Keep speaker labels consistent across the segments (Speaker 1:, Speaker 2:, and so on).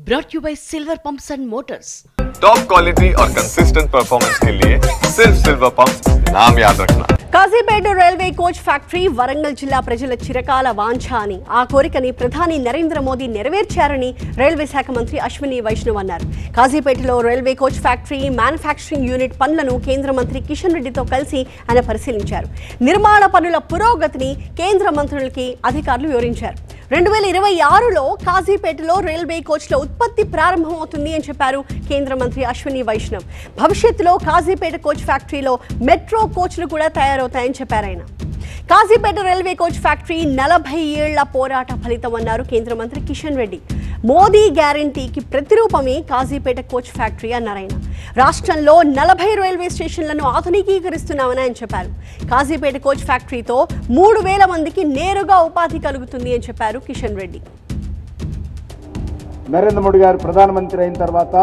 Speaker 1: brought you by Silver Pumps and Motors.
Speaker 2: Top quality और consistent performance के लिए सिर्फ सिल्वर पंप्स नाम याद रखना.
Speaker 3: Kazipet railway coach factory Warangal జిల్లా ప్రజల చిరకాల వాంఛ అని ఆ కోరికని ప్రధాని నరేంద్ర మోదీ నెరవేర్చారని రైల్వే శాఖ మంత్రి అశ్విని వైష్ణవ్ అన్నారు. కాజీపేటలో railway coach factory manufacturing unit పనులను కేంద్ర మంత్రి కిషన్ రెడ్డితో కలిసి ఆయన పరిశీలించారు. నిర్మాణ పనుల పురోగతిని కేంద్ర మంత్రులకి అధికారులు వివరించారు. 2026లో కాజీపేటలో రైల్వే కోచ్ల ఉత్పత్తి ప్రారంభమవుతుంది అని చెప్పారు కేంద్ర మంత్రి అశ్విని వైష్ణవ్. భవిష్యత్తులో కాజీపేట కోచ్ ఫ్యాక్టరీలో మెట్రో కోచ్లు కూడా తయారవుతాయని చెప్పారు ఆయన. కాజీపేట రైల్వే కోచ్ ఫ్యాక్టరీ 40 ఏళ్ల పోరాట ఫలితం అన్నారు కేంద్ర మంత్రి కిషన్ రెడ్డి. మోదీ గ్యారంటీకి ప్రతిరూపమే కాజీపేట కోచ్ ఫ్యాక్టరీ అన్నారు ఆయన. రాష్ట్రంలో 40 రైల్వే స్టేషన్లను ఆధునికీకరిస్తున్నామని ఆయన చెప్పారు. కాజీపేట కోచ్ ఫ్యాక్టరీతో 3000 మందికి నేరుగా ఉపాధి కలుగుతుంది అని చెప్పారు కిషన్ రెడ్డి.
Speaker 4: నరేంద్ర మోడీ గారు ప్రధానమంత్రి అయిన తర్వాత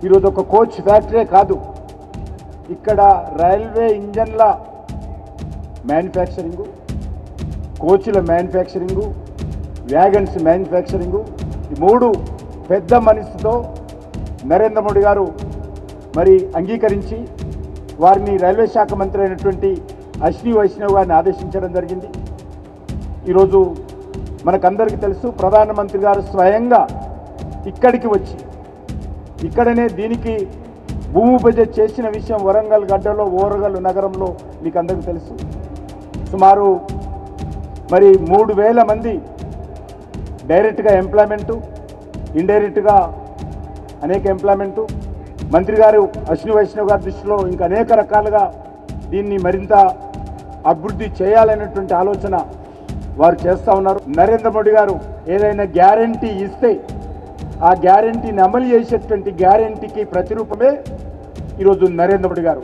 Speaker 4: ఈరోజు ఒక కోచ్ ఫ్యాక్టరీ కాదు, ఇక్కడ రైల్వే ఇంజన్ల మ్యానుఫ్యాక్చరింగు, కోచ్ల మ్యానుఫ్యాక్చరింగు, వ్యాగన్స్ మ్యానుఫ్యాక్చరింగు, ఈ 3 పెద్ద మనసుతో నరేంద్ర మోడీ గారు మరి అంగీకరించి వారిని రైల్వే శాఖ మంత్రి అయినటువంటి అశ్విని వైష్ణవ్ గారిని ఆదేశించడం జరిగింది. ఈరోజు మనకందరికీ తెలుసు, ప్రధానమంత్రి గారు స్వయంగా ఇక్కడికి వచ్చి ఇక్కడనే దీనికి భూమి పూజ చేసిన విషయం వరంగల్ గడ్డలో ఓరగల్ నగరంలో మీకు అందరికీ తెలుసు. సుమారు మరి 3000 మంది డైరెక్ట్గా ఎంప్లాయ్మెంటు, ఇండైరెక్ట్గా అనేక ఎంప్లాయ్మెంటు. మంత్రి గారు అశ్విని వైష్ణవ్ గారి దృష్టిలో ఇంకా అనేక రకాలుగా దీన్ని మరింత అభివృద్ధి చేయాలనేటువంటి ఆలోచన వారు చేస్తూ ఉన్నారు. నరేంద్ర మోడీ గారు ఏదైనా గ్యారంటీ ఇస్తే ఆ గ్యారంటీని అమలు చేసేటువంటి గ్యారంటీకి ప్రతిరూపమే ఈరోజు నరేంద్ర మోడీ గారు.